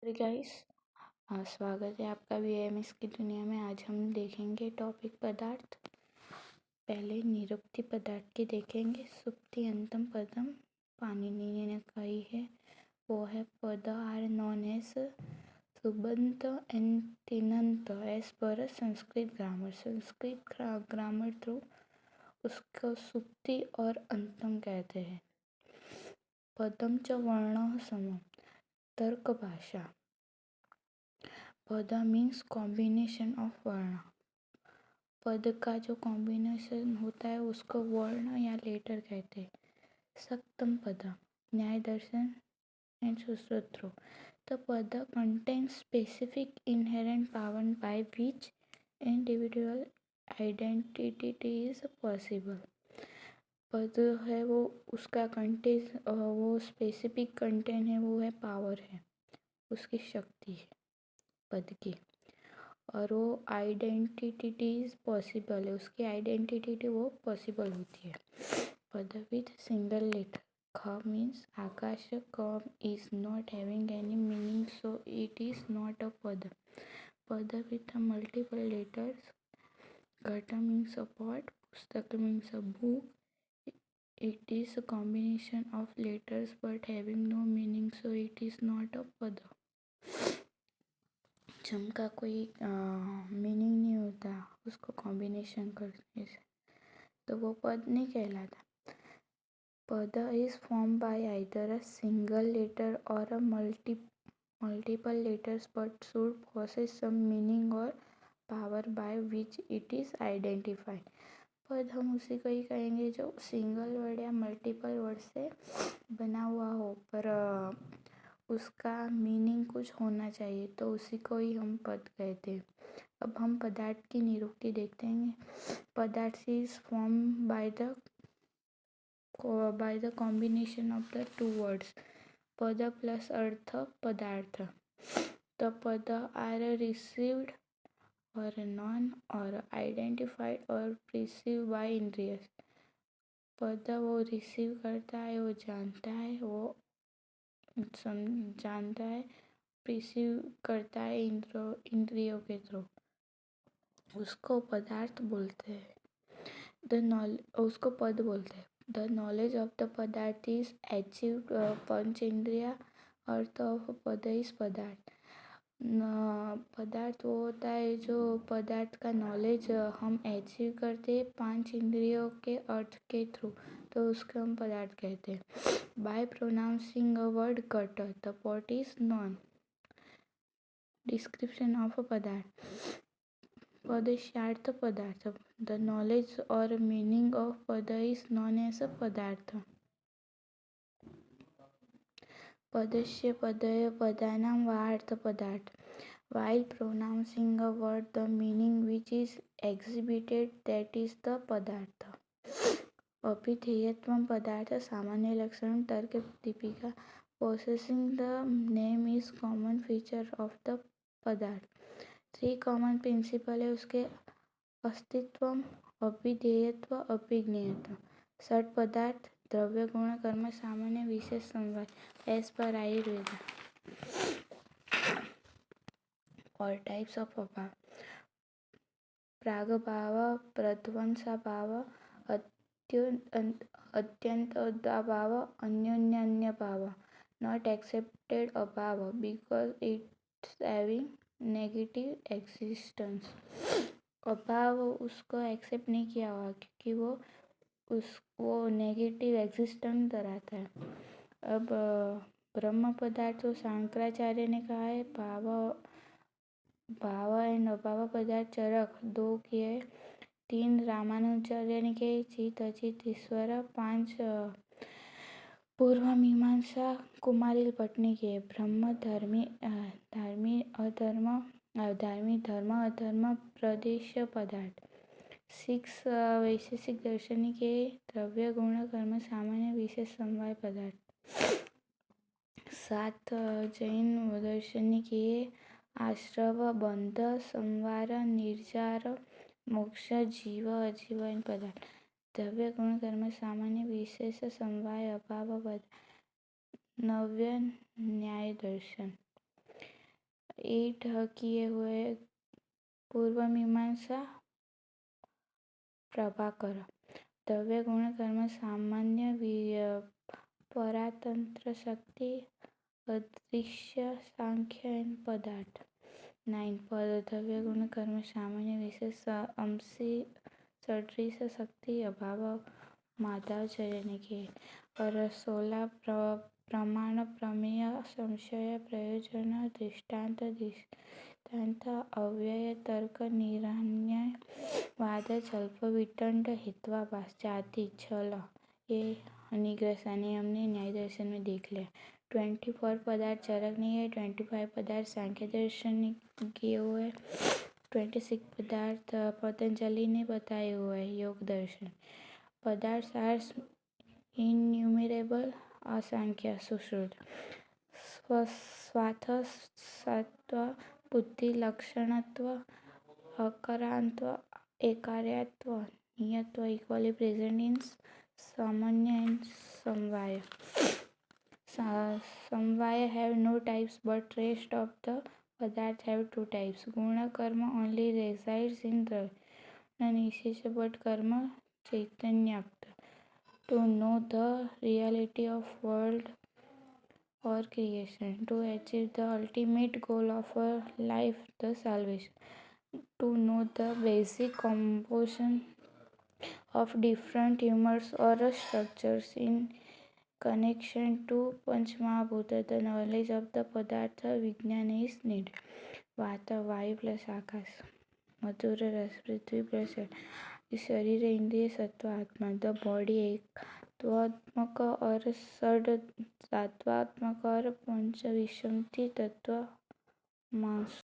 Guys, स्वागत है आपका वीएमएस की दुनिया में। आज हम देखेंगे टॉपिक पदार्थ। पहले निरुक्ति पदार्थ की देखेंगे। सुप्ति अंतम पदम पाणिनि ने कही है, वो है पद आर नॉन एज सुबंत एंड तिङंत as per Sanskrit grammar. Sanskrit grammar through उसको सुप्ति और अंतम कहते हैं। पदम च वर्ण समम तर्क भाषा। पद मीन्स कॉम्बिनेशन ऑफ वर्ण। पद का जो कॉम्बिनेशन होता है उसको वर्ण या लेटर कहते हैं। सक्तम पद न्याय दर्शन एंड सूत्र। The पद contains specific inherent power by which individual identity is possible। पद है वो उसका कंटेन वो स्पेसिफिक कंटेंट है, वो है पावर है, उसकी शक्ति है पद की, और वो आइडेंटिटी पॉसिबल है, उसकी आइडेंटिटी वो पॉसिबल होती है। पद विथ सिंगल लेटर ख मीन्स आकाश। क is not having any meaning so it is not a pad. Pad with multiple letters ghat means a pot. Pustak means a book. It is a combination of letters but having no meaning so it is not a pad. जिनका कोई meaning नहीं होता, उसको combination करने से तो वो पद नहीं कहलाता। पद is form by either a single letter or a multiple letters but should possess some meaning or power by which it is identified. पद हम उसी को ही कहेंगे जो सिंगल वर्ड या मल्टीपल वर्ड से बना हुआ हो, पर उसका मीनिंग कुछ होना चाहिए, तो उसी को ही हम पद कहते हैं। अब हम पदार्थ की निरुक्ति देखते हैं। पदार्थ is form by the combination of the two words पद प्लस अर्थ पदार्थ। द पद आर रिसीव्ड और नॉन और आइडेंटिफाइड और प्रिसीव बाय इंद्रियस। पद वो रिसीव करता है, वो जानता है, वो जानता है, प्रिसीव करता है इंद्रियों के थ्रू, उसको पदार्थ बोलते हैं। उसको पद बोलते हैं। द नॉलेज ऑफ द पदार्थ इज अचीव्ड पंच इंद्रिया। अर्थ ऑफ पद इज पदार्थ। पदार्थ वो होता है जो पदार्थ का नॉलेज हम अचीव करते हैं पांच इंद्रियों के अर्थ के थ्रू, तो उसको हम पदार्थ कहते हैं। बाय प्रोनाउंसिंग अ वर्ड कट the pot is known. Description of a padarth. पदशार्थ पदार्थ। द नॉलेज और meaning of pad is known as a padarth. पदस्य पदय पदानां वा अर्थ पदार्थ। While pronouncing a word, the meaning which is exhibited, that is the पदार्थ। अभिधेयत्वं पदार्थ सामान्य लक्षण तर्क Deepika. Possessing the name is common feature of the पदार्थ। 3 कॉमन प्रिंसिपल है उसके अस्तित्व, अभिधेयत्व, अभिज्ञेयत्व। षट पदार्थ द्रव्य गुण कर्म सामान्य विशेष समवाय एज पर आयुर्वेद। और टाइप्स ऑफ अभाव। प्रागभाव, प्रध्वंसाभाव, अत्यंत अभाव, अन्योन्य भाव। नॉट एक्सेप्टेड अभाव because it's having negative existence. अभाव उसको एक्सेप्ट नहीं किया हुआ क्योंकि वो नेगेटिव एग्जिस्टेंस धराता है। अब ब्रह्म पदार्थ तो शंकराचार्य ने कहा है भाव एंड अभाव पदार्थ चरक 2 किए। 3 रामानुजाचार्य ने कहे चित अचित ईश्वर। 5 पूर्व मीमांसा कुमारिल भट्ट ने किए ब्रह्म धर्मी धर्म अधर्म प्रदेश पदार्थ। 6 वैशेषिक दर्शन के द्रव्य गुण कर्म सामान्य विशेष समवाय पदार्थ। 7 जैन दर्शन के आश्रव बंध संवार निर्जार मोक्ष जीव अजीवन पदार्थ। द्रव्य गुण कर्म सामान्य विशेष समवाय अभाव पदार्थ। 9 न्याय दर्शन। ईट किए हुए पूर्व मीमांसा प्रभाकर। द्रव्य गुण कर्म सामान्य परातंत्र शक्ति अदृश्य सांख्य एंड पदार्थ। 9 द्रव्य गुण कर्म सामान्य विशेष अंशी सदृश शक्ति अभाव माधवाचार्य ने किए। और 16 प्रमाण प्रमेय संशय प्रयोजन दृष्टांत अव्यय तर्क निर्णय वाद जल्प वितंड हेत्वाभास जाति छल ये निग्रह नियम ने न्याय दर्शन में देख लिया। 24 पदार्थ चरक नहीं है। 25 पदार्थ सांख्य दर्शन ने किए हुए है। 26 पदार्थ पतंजलि ने बताए हुए है योग दर्शन। पदार्थ आर इन्यूमरेबल असंख्य सुश्रुत स्वार्थ सत्व बुद्धि लक्षणत्व अकारांत्व एकार्यत्व नियत्व इक्वली प्रेजेंट इन सामान्य एंड समवाय. Samvaya have no types but rest of the padarth have two types. Guna karma only resides in the non-essential but karma chaitanyakt. To know the reality of world or creation. To achieve the ultimate goal of a life, the salvation. To know the basic composition of different humors or structures in connection to Panchmahabhuta, the knowledge of the Padartha Vijnana is needed. Vata, वायु plus आकाश, मधुर रस पृथ्वी plus शरीर इंद्रिय सत्व आत्मा, the body एक तत्वात्मक और षड तत्वात्मक और पंच विषमति तत्व मास.